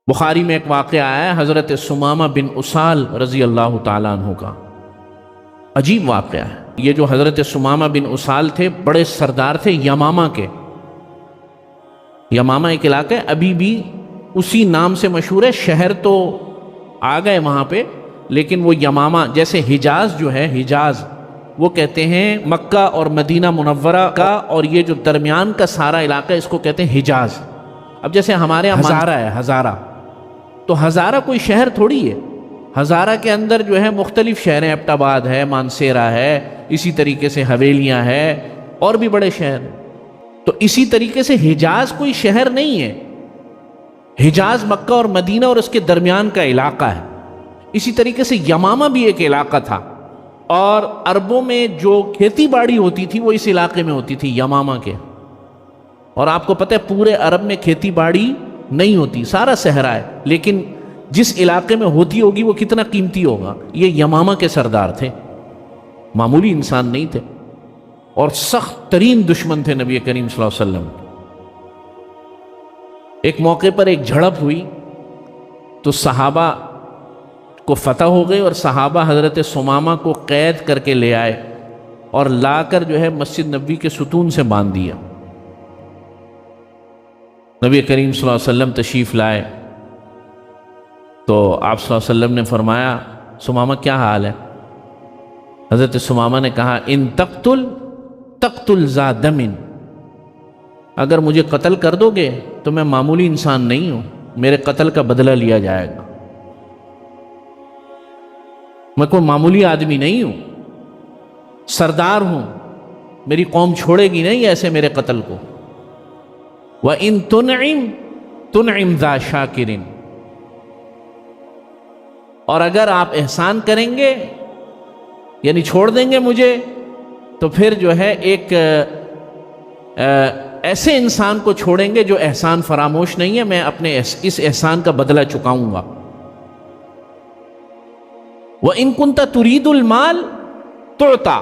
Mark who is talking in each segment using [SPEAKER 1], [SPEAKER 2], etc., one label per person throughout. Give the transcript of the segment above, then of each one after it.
[SPEAKER 1] بخاری میں ایک واقعہ آیا ہے حضرت ثمامہ بن اسال رضی اللہ تعالیٰ عنہ کا، عجیب واقعہ ہے۔ یہ جو حضرت ثمامہ بن اسال تھے بڑے سردار تھے یمامہ کے۔ یمامہ ایک علاقہ ہے، ابھی بھی اسی نام سے مشہور ہے، شہر تو آ گئے وہاں پہ، لیکن وہ یمامہ جیسے حجاز جو ہے، حجاز وہ کہتے ہیں مکہ اور مدینہ منورہ کا، اور یہ جو درمیان کا سارا علاقہ اس کو کہتے ہیں حجاز۔ اب جیسے ہمارے یہاں ہزارہ ہے، ہزارہ، تو ہزارہ کوئی شہر تھوڑی ہے، ہزارہ کے اندر جو ہے مختلف شہر ہیں، ایبٹ آباد ہے، مانسیرا ہے، اسی طریقے سے حویلیاں ہے، اور بھی بڑے شہر ہیں۔ تو اسی طریقے سے حجاز کوئی شہر نہیں ہے، حجاز مکہ اور مدینہ اور اس کے درمیان کا علاقہ ہے۔ اسی طریقے سے یمامہ بھی ایک علاقہ تھا، اور عربوں میں جو کھیتی باڑی ہوتی تھی وہ اس علاقے میں ہوتی تھی، یمامہ کے۔ اور آپ کو پتہ ہے پورے عرب میں کھیتی باڑی نہیں ہوتی، سارا صحرا ہے، لیکن جس علاقے میں ہوتی ہوگی وہ کتنا قیمتی ہوگا۔ یہ یمامہ کے سردار تھے، معمولی انسان نہیں تھے، اور سخت ترین دشمن تھے نبی کریم صلی اللہ علیہ وسلم۔ ایک موقع پر ایک جھڑپ ہوئی تو صحابہ کو فتح ہو گئی، اور صحابہ حضرت ثمامہ کو قید کر کے لے آئے اور لا کر جو ہے مسجد نبوی کے ستون سے باندھ دیا۔ نبی کریم صلی اللہ علیہ وسلم تشریف لائے تو آپ صلی اللہ علیہ وسلم نے فرمایا ثمامہ کیا حال ہے؟ حضرت ثمامہ نے کہا ان تقتل ذا دم، اگر مجھے قتل کر دو گے تو میں معمولی انسان نہیں ہوں، میرے قتل کا بدلہ لیا جائے گا، میں کوئی معمولی آدمی نہیں ہوں، سردار ہوں، میری قوم چھوڑے گی نہیں ایسے میرے قتل کو۔ وَإِن تُنْعِمْ ذَا شَاكِرٍ، اور اگر آپ احسان کریں گے یعنی چھوڑ دیں گے مجھے، تو پھر جو ہے ایک ایسے انسان کو چھوڑیں گے جو احسان فراموش نہیں ہے، میں اپنے اس احسان کا بدلہ چکاؤں گا۔ وَإِن كُنْتَ تُرِيدُ الْمَالَ تُعْطَى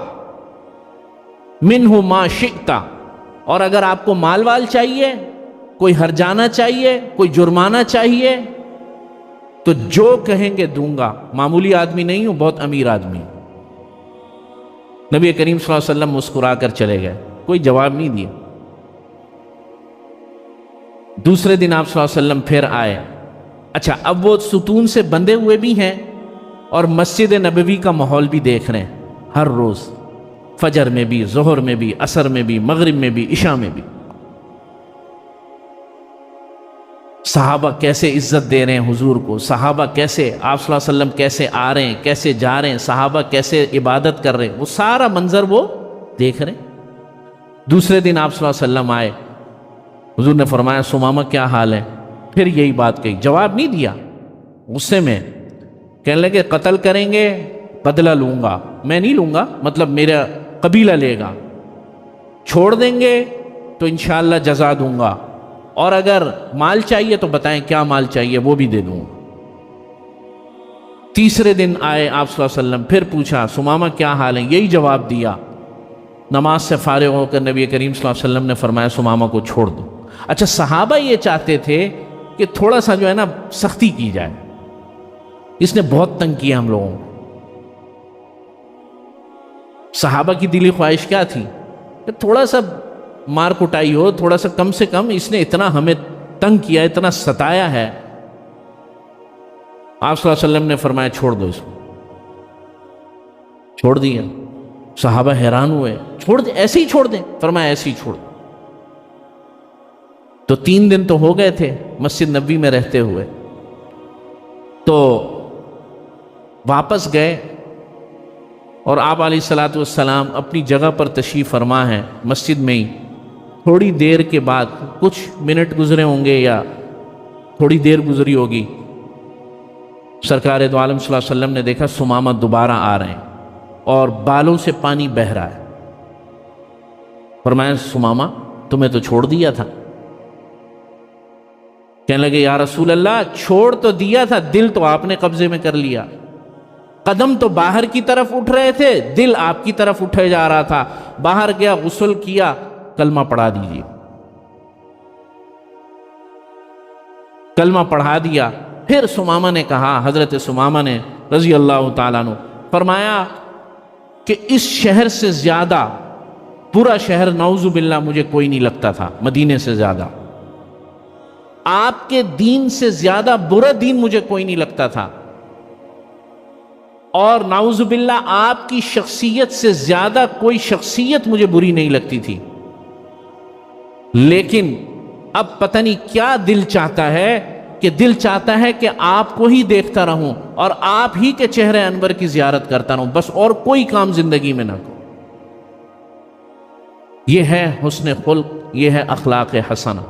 [SPEAKER 1] مِنْهُ مَا شِئْتَ، اور اگر آپ کو مال وال چاہیے، کوئی ہرجانہ چاہیے، کوئی جرمانہ چاہیے، تو جو کہیں گے دوں گا، معمولی آدمی نہیں ہوں، بہت امیر آدمی۔ نبی کریم صلی اللہ علیہ وسلم مسکرا کر چلے گئے، کوئی جواب نہیں دیا۔ دوسرے دن آپ صلی اللہ علیہ وسلم پھر آئے، اچھا اب وہ ستون سے بندھے ہوئے بھی ہیں اور مسجد نبوی کا ماحول بھی دیکھ رہے ہیں، ہر روز فجر میں بھی، ظہر میں بھی، عصر میں بھی، مغرب میں بھی، عشاء میں بھی صحابہ کیسے عزت دے رہے ہیں حضور کو، صحابہ کیسے آپ صلی اللہ علیہ وسلم کیسے آ رہے ہیں، کیسے جا رہے ہیں، صحابہ کیسے عبادت کر رہے ہیں، وہ سارا منظر وہ دیکھ رہے ہیں۔ دوسرے دن آپ صلی اللہ علیہ وسلم آئے، حضور نے فرمایا ثمامہ کیا حال ہے؟ پھر یہی بات کہی، جواب نہیں دیا، غصے میں کہنے لگے قتل کریں گے بدلہ لوں گا، میں نہیں لوں گا، مطلب میرا قبیلہ لے گا، چھوڑ دیں گے تو انشاءاللہ جزا دوں گا، اور اگر مال چاہیے تو بتائیں کیا مال چاہیے وہ بھی دے دوں۔ تیسرے دن آئے آپ صلی اللہ علیہ وسلم، پھر پوچھا ثمامہ کیا حال ہے؟ یہی جواب دیا۔ نماز سے فارغ ہو کر نبی کریم صلی اللہ علیہ وسلم نے فرمایا ثمامہ کو چھوڑ دو۔ اچھا صحابہ یہ چاہتے تھے کہ تھوڑا سا جو ہے نا سختی کی جائے، اس نے بہت تنگ کیا ہم لوگوں کو۔ صحابہ کی دلی خواہش کیا تھی کہ تھوڑا سا مار کٹائی ہو، تھوڑا سا کم سے کم، اس نے اتنا ہمیں تنگ کیا، اتنا ستایا ہے۔ آپ صلی اللہ علیہ وسلم نے فرمایا چھوڑ دو اس کو، چھوڑ دیا۔ صحابہ حیران ہوئے، چھوڑ دیں ایسے ہی چھوڑ دیں؟ فرمایا ایسے ہی چھوڑ دیں۔ تو 3 دن تو ہو گئے تھے مسجد نبوی میں رہتے ہوئے، تو واپس گئے، اور آپ علیہ الصلوۃ والسلام اپنی جگہ پر تشریف فرما ہیں مسجد میں ہی۔ تھوڑی دیر کے بعد، کچھ منٹ گزرے ہوں گے یا تھوڑی دیر گزری ہوگی، سرکار دو عالم صلی اللہ علیہ وسلم نے دیکھا ثمامہ دوبارہ آ رہے ہیں اور بالوں سے پانی بہہ رہا ہے۔ فرمایا ثمامہ تمہیں تو چھوڑ دیا تھا۔ کہنے لگے یا رسول اللہ چھوڑ تو دیا تھا، دل تو آپ نے قبضے میں کر لیا، قدم تو باہر کی طرف اٹھ رہے تھے، دل آپ کی طرف اٹھے جا رہا تھا۔ باہر گیا، غسل کیا، کلمہ پڑھا دیجیے، کلمہ پڑھا دیا۔ پھر سمامہ نے کہا، حضرت سمامہ نے رضی اللہ تعالیٰ عنہ فرمایا کہ اس شہر سے زیادہ برا شہر نعوذ باللہ مجھے کوئی نہیں لگتا تھا، مدینے سے زیادہ۔ آپ کے دین سے زیادہ برا دین مجھے کوئی نہیں لگتا تھا، اور نعوذ باللہ آپ کی شخصیت سے زیادہ کوئی شخصیت مجھے بری نہیں لگتی تھی۔ لیکن اب پتہ نہیں کیا دل چاہتا ہے، کہ دل چاہتا ہے کہ آپ کو ہی دیکھتا رہوں اور آپ ہی کے چہرے انور کی زیارت کرتا رہوں، بس اور کوئی کام زندگی میں نہ کروں۔ یہ ہے حسن خلق، یہ ہے اخلاق حسنہ۔